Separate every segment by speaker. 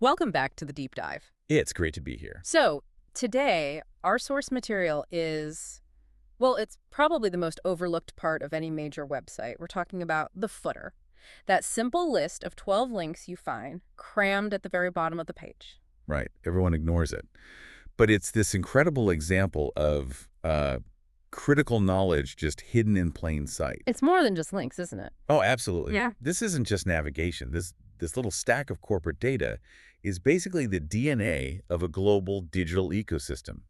Speaker 1: Welcome back to the deep dive.
Speaker 2: It's great to be here.
Speaker 1: So, today, our source material is, well, it's probably the most overlooked part of any major website. We're talking about the footer, that simple list of 12 links you find crammed at the very bottom of the page.
Speaker 2: Right. Everyone ignores it. But it's this incredible example of critical knowledge just hidden in plain sight.
Speaker 1: It's more than just links, isn't it?
Speaker 2: Oh, absolutely.
Speaker 1: Yeah.
Speaker 2: This isn't just navigation. This little stack of corporate data is basically the DNA of a global digital ecosystem.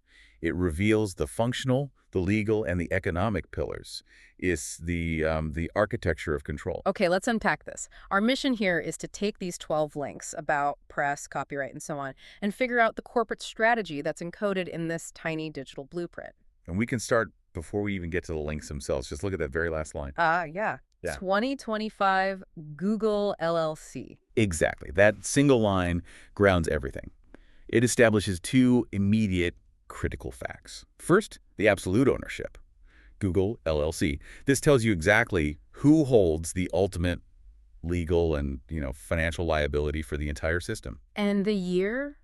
Speaker 2: It reveals the functional, the legal, and the economic pillars. It's the architecture of control.
Speaker 1: Okay, let's unpack this. Our mission here is to take these 12 links about press, copyright, and so on, and figure out the corporate strategy that's encoded in this tiny digital blueprint.
Speaker 2: And we can start before we even get to the links themselves. Just look at that very last line.
Speaker 1: Yeah.
Speaker 2: Yeah.
Speaker 1: 2025 Google LLC.
Speaker 2: Exactly. That single line grounds everything. It establishes two immediate critical facts. First, the absolute ownership. Google LLC. This tells you exactly who holds the ultimate legal and, financial liability for the entire system.
Speaker 1: And the year?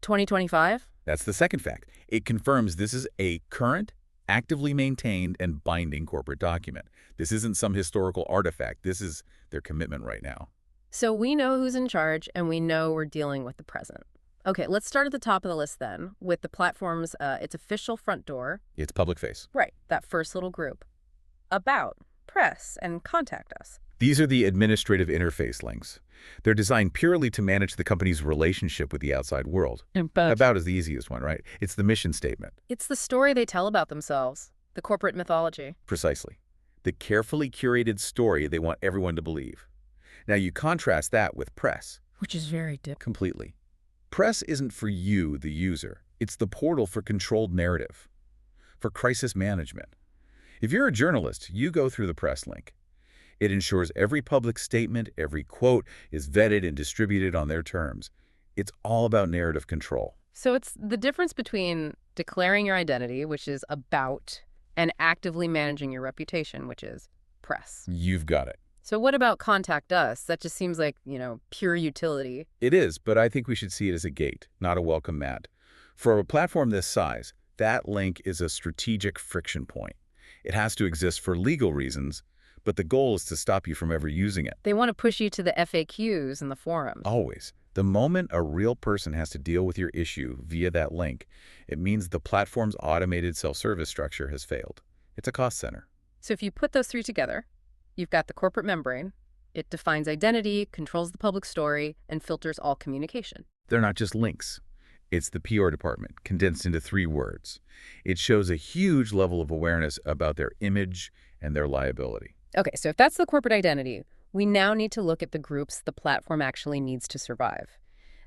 Speaker 1: 2025?
Speaker 2: That's the second fact. It confirms this is a current, actively maintained, and binding corporate document. This isn't some historical artifact. This is their commitment right now.
Speaker 1: So we know who's in charge, and we know we're dealing with the present. Okay, let's start at the top of the list then, with the platform's its official front door.
Speaker 2: It's public face.
Speaker 1: Right, that first little group. About, press, and contact us.
Speaker 2: These are the administrative interface links. They're designed purely to manage the company's relationship with the outside world. About is the easiest one, right? It's the mission statement.
Speaker 1: It's the story they tell about themselves, the corporate mythology.
Speaker 2: Precisely. The carefully curated story they want everyone to believe. Now you contrast that with press.
Speaker 1: Which is very different.
Speaker 2: Completely. Press isn't for you, the user. It's the portal for controlled narrative, for crisis management. If you're a journalist, you go through the press link. It ensures every public statement, every quote is vetted and distributed on their terms. It's all about narrative control.
Speaker 1: So it's the difference between declaring your identity, which is about, and actively managing your reputation, which is press.
Speaker 2: You've got it.
Speaker 1: So what about contact us? That just seems like, pure utility.
Speaker 2: It is, but I think we should see it as a gate, not a welcome mat. For a platform this size, that link is a strategic friction point. It has to exist for legal reasons, but the goal is to stop you from ever using it.
Speaker 1: They want to push you to the FAQs and the forums.
Speaker 2: Always. The moment a real person has to deal with your issue via that link, it means the platform's automated self-service structure has failed. It's a cost center.
Speaker 1: So if you put those three together, you've got the corporate membrane. It defines identity, controls the public story, and filters all communication.
Speaker 2: They're not just links. It's the PR department, condensed into 3 words. It shows a huge level of awareness about their image and their liability.
Speaker 1: Okay, so if that's the corporate identity, we now need to look at the groups the platform actually needs to survive.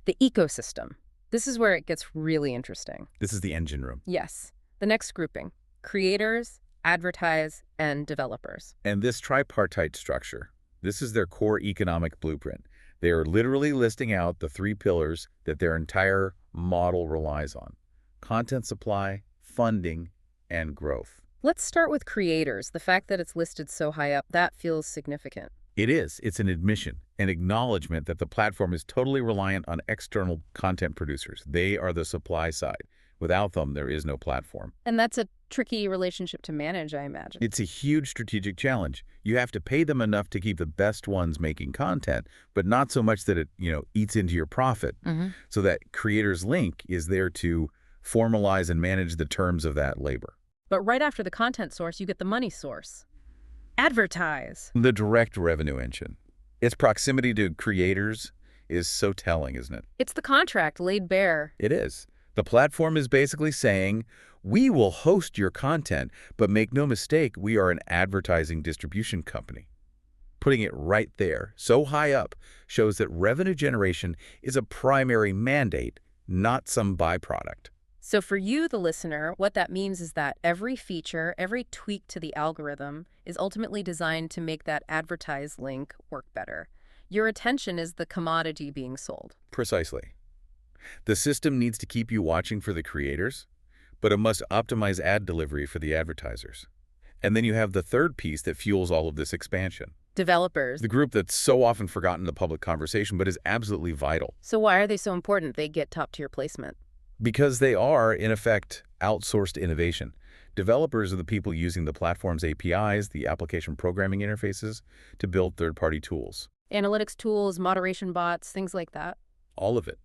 Speaker 1: The ecosystem. This is where it gets really interesting.
Speaker 2: This is the engine room.
Speaker 1: Yes. The next grouping. Creators, advertise, and developers.
Speaker 2: And this tripartite structure, this is their core economic blueprint. They are literally listing out the 3 pillars that their entire model relies on: content supply, funding, and growth.
Speaker 1: Let's start with creators. The fact that it's listed so high up, that feels significant.
Speaker 2: It is. It's an admission, an acknowledgement that the platform is totally reliant on external content producers. They are the supply side. Without them, there is no platform.
Speaker 1: And that's a tricky relationship to manage, I imagine.
Speaker 2: It's a huge strategic challenge. You have to pay them enough to keep the best ones making content, but not so much that it, eats into your profit. So that creators link is there to formalize and manage the terms of that labor.
Speaker 1: But right after the content source, you get the money source. Advertise.
Speaker 2: The direct revenue engine. Its proximity to creators is so telling, isn't it?
Speaker 1: It's the contract laid bare.
Speaker 2: It is. The platform is basically saying, we will host your content, but make no mistake, we are an advertising distribution company. Putting it right there, so high up, shows that revenue generation is a primary mandate, not some byproduct.
Speaker 1: So for you, the listener, what that means is that every feature, every tweak to the algorithm is ultimately designed to make that advertise link work better. Your attention is the commodity being sold.
Speaker 2: Precisely. The system needs to keep you watching for the creators, but it must optimize ad delivery for the advertisers. And then you have the third piece that fuels all of this expansion:
Speaker 1: Developers.
Speaker 2: The group that's so often forgotten in the public conversation but is absolutely vital.
Speaker 1: So why are they so important they get top-tier placement?
Speaker 2: Because they are, in effect, outsourced innovation. Developers are the people using the platform's APIs, the application programming interfaces, to build third-party tools.
Speaker 1: Analytics tools, moderation bots, things like that.
Speaker 2: All of it.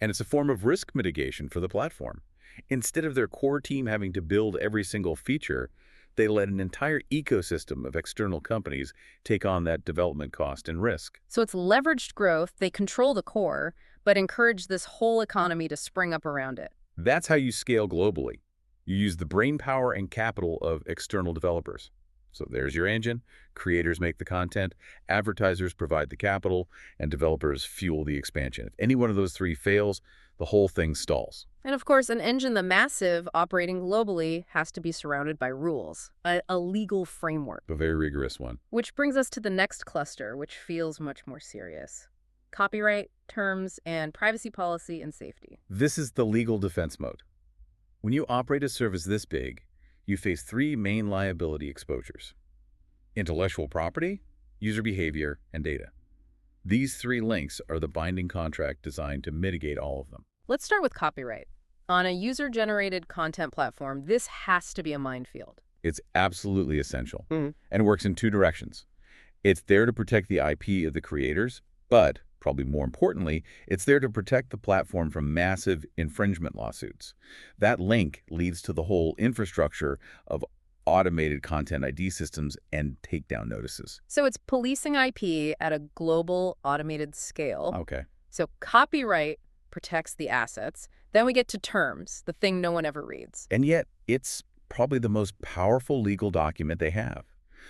Speaker 2: And it's a form of risk mitigation for the platform. Instead of their core team having to build every single feature, they let an entire ecosystem of external companies take on that development cost and risk.
Speaker 1: So it's leveraged growth, they control the core, but encourage this whole economy to spring up around it.
Speaker 2: That's how you scale globally. You use the brainpower and capital of external developers. So there's your engine. Creators make the content, advertisers provide the capital, and developers fuel the expansion. If any one of those three fails, the whole thing stalls.
Speaker 1: And of course, an engine the massive, operating globally, has to be surrounded by rules, a legal framework.
Speaker 2: A very rigorous one.
Speaker 1: Which brings us to the next cluster, which feels much more serious. Copyright, terms, and privacy policy and safety.
Speaker 2: This is the legal defense mode. When you operate a service this big, you face three main liability exposures: intellectual property, user behavior, and data. These three links are the binding contract designed to mitigate all of them.
Speaker 1: Let's start with copyright. On a user-generated content platform, this has to be a minefield.
Speaker 2: It's absolutely essential, and works in two directions. It's there to protect the IP of the creators, but, probably more importantly, it's there to protect the platform from massive infringement lawsuits. That link leads to the whole infrastructure of automated content ID systems and takedown notices.
Speaker 1: So it's policing IP at a global automated scale.
Speaker 2: Okay.
Speaker 1: So copyright protects the assets. Then we get to terms, the thing no one ever reads.
Speaker 2: And yet, it's probably the most powerful legal document they have.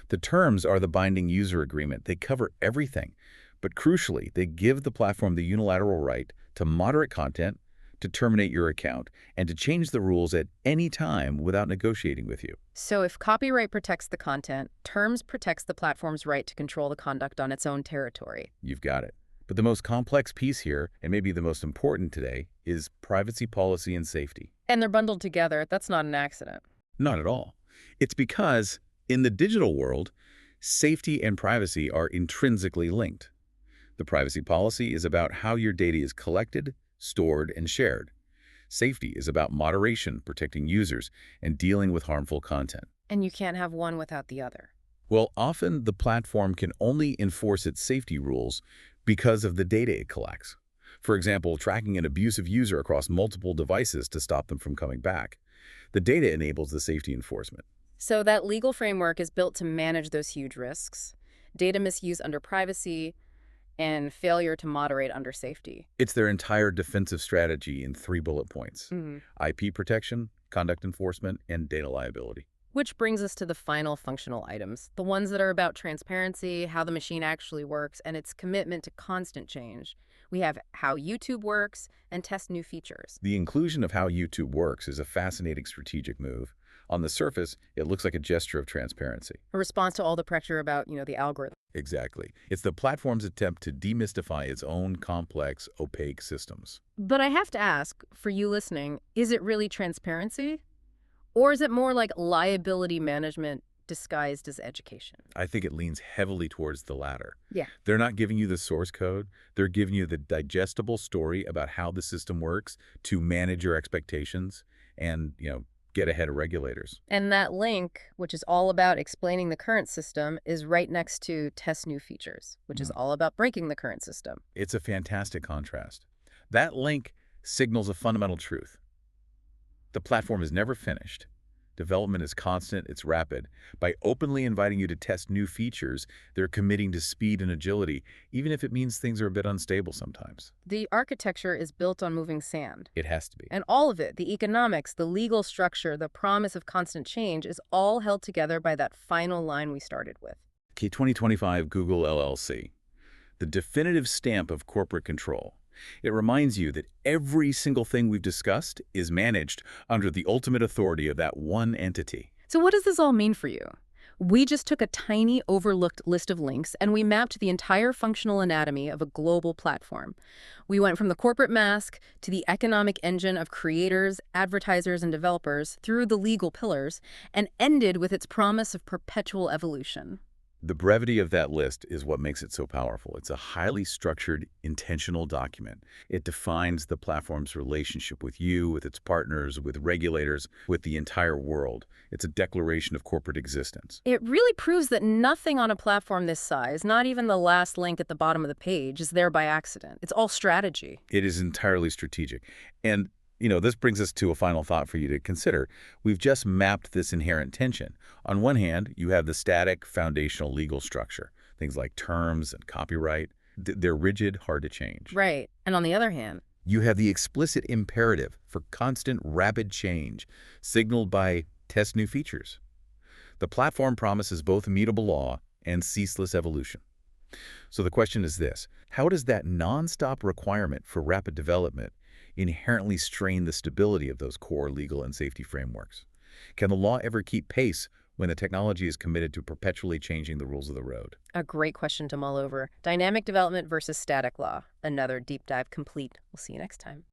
Speaker 2: The terms are the binding user agreement. They cover everything. But crucially, they give the platform the unilateral right to moderate content, to terminate your account, and to change the rules at any time without negotiating with you.
Speaker 1: So if copyright protects the content, terms protects the platform's right to control the conduct on its own territory.
Speaker 2: You've got it. But the most complex piece here, and maybe the most important today, is privacy policy and safety.
Speaker 1: And they're bundled together. That's not an accident.
Speaker 2: Not at all. It's because, in the digital world, safety and privacy are intrinsically linked. The privacy policy is about how your data is collected, stored, and shared. Safety is about moderation, protecting users, and dealing with harmful content.
Speaker 1: And you can't have one without the other.
Speaker 2: Well, often the platform can only enforce its safety rules because of the data it collects. For example, tracking an abusive user across multiple devices to stop them from coming back. The data enables the safety enforcement.
Speaker 1: So that legal framework is built to manage those huge risks: data misuse under privacy and failure to moderate under safety.
Speaker 2: It's their entire defensive strategy in 3 bullet points: IP protection, conduct enforcement, and data liability.
Speaker 1: Which brings us to the final functional items, the ones that are about transparency, how the machine actually works, and its commitment to constant change. We have how YouTube works and test new features.
Speaker 2: The inclusion of how YouTube works is a fascinating strategic move. On the surface, it looks like a gesture of transparency.
Speaker 1: A response to all the pressure about, the algorithm.
Speaker 2: Exactly. It's the platform's attempt to demystify its own complex, opaque systems.
Speaker 1: But I have to ask, for you listening, is it really transparency? Or is it more like liability management disguised as education?
Speaker 2: I think it leans heavily towards the latter.
Speaker 1: Yeah.
Speaker 2: They're not giving you the source code. They're giving you the digestible story about how the system works to manage your expectations and, get ahead of regulators.
Speaker 1: And that link, which is all about explaining the current system, is right next to test new features, which is all about breaking the current system.
Speaker 2: It's a fantastic contrast. That link signals a fundamental truth. The platform is never finished. Development is constant, it's rapid. By openly inviting you to test new features, they're committing to speed and agility, even if it means things are a bit unstable sometimes.
Speaker 1: The architecture is built on moving sand.
Speaker 2: It has to be.
Speaker 1: And all of it, the economics, the legal structure, the promise of constant change, is all held together by that final line we started with.
Speaker 2: K2025 Google LLC, the definitive stamp of corporate control. It reminds you that every single thing we've discussed is managed under the ultimate authority of that one entity.
Speaker 1: So what does this all mean for you? We just took a tiny, overlooked list of links, and we mapped the entire functional anatomy of a global platform. We went from the corporate mask to the economic engine of creators, advertisers, and developers through the legal pillars, and ended with its promise of perpetual evolution.
Speaker 2: The brevity of that list is what makes it so powerful. It's a highly structured, intentional document. It defines the platform's relationship with you, with its partners, with regulators, with the entire world. It's a declaration of corporate existence.
Speaker 1: It really proves that nothing on a platform this size, not even the last link at the bottom of the page, is there by accident. It's all strategy.
Speaker 2: It is entirely strategic. And, this brings us to a final thought for you to consider. We've just mapped this inherent tension. On one hand, you have the static, foundational legal structure, things like terms and copyright. They're rigid, hard to change.
Speaker 1: Right. And on the other hand,
Speaker 2: You have the explicit imperative for constant, rapid change, signaled by test new features. The platform promises both immutable law and ceaseless evolution. So the question is this: how does that nonstop requirement for rapid development inherently strain the stability of those core legal and safety frameworks? Can the law ever keep pace when the technology is committed to perpetually changing the rules of the road?
Speaker 1: a great question to mull over. Dynamic development versus static law. Another deep dive complete. We'll see you next time.